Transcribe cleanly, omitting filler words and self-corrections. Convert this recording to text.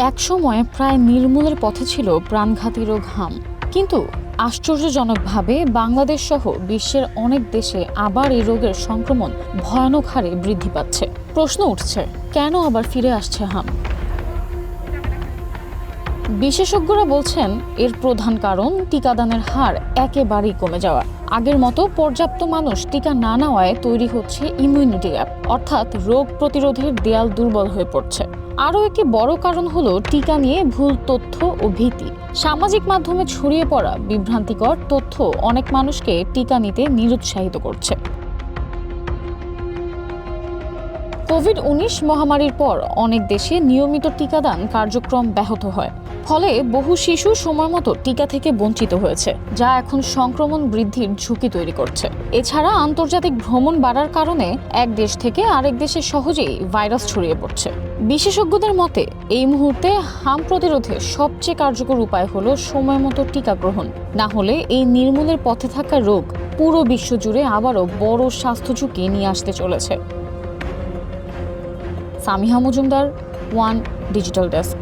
একসময় প্রায় নির্মূলের পথে ছিল প্রাণঘাতী রোগ হাম, কিন্তু আশ্চর্যজনকভাবে বাংলাদেশ সহ বিশ্বের অনেক দেশে আবার এই রোগের সংক্রমণ ভয়ানক হারে বৃদ্ধি পাচ্ছে। প্রশ্ন উঠছে, কেন আবার ফিরে আসছে হাম? বিশেষজ্ঞরা বলছেন এর প্রধান কারণ টিকাদানের হার একেবারেই কমে যাওয়া। আগের মতো পর্যাপ্ত মানুষ টিকা না নেওয়ায় তৈরি হচ্ছে ইমিউনিটি গ্যাপ, অর্থাৎ রোগ প্রতিরোধের দেয়াল দুর্বল হয়ে পড়ছে। আরও একটি বড় কারণ হলো টিকা নিয়ে ভুল তথ্য ও ভীতি। সামাজিক মাধ্যমে ছড়িয়ে পড়া বিভ্রান্তিকর তথ্য অনেক মানুষকে টিকা নিতে নিরুৎসাহিত করছে। কোভিড-19 মহামারীর পর অনেক দেশে নিয়মিত টিকাদান কার্যক্রম ব্যাহত হয়, ফলে বহু শিশু সময়মতো টিকা থেকে বঞ্চিত হয়েছে, যা এখন সংক্রমণ বৃদ্ধির ঝুঁকি তৈরি করছে। এছাড়া আন্তর্জাতিক ভ্রমণ বাড়ার কারণে এক দেশ থেকে আরেক দেশে সহজেই ভাইরাস ছড়িয়ে পড়ছে। বিশেষজ্ঞদের মতে এই মুহূর্তে হাম প্রতিরোধে সবচেয়ে কার্যকর উপায় হলো সময়মতো টিকা গ্রহণ। না হলে এই নির্মূলের পথে থাকা রোগ পুরো বিশ্বজুড়ে আবারও বড় স্বাস্থ্য ঝুঁকি নিয়ে আসতে চলেছে। Samiha Majumdar, one digital desk.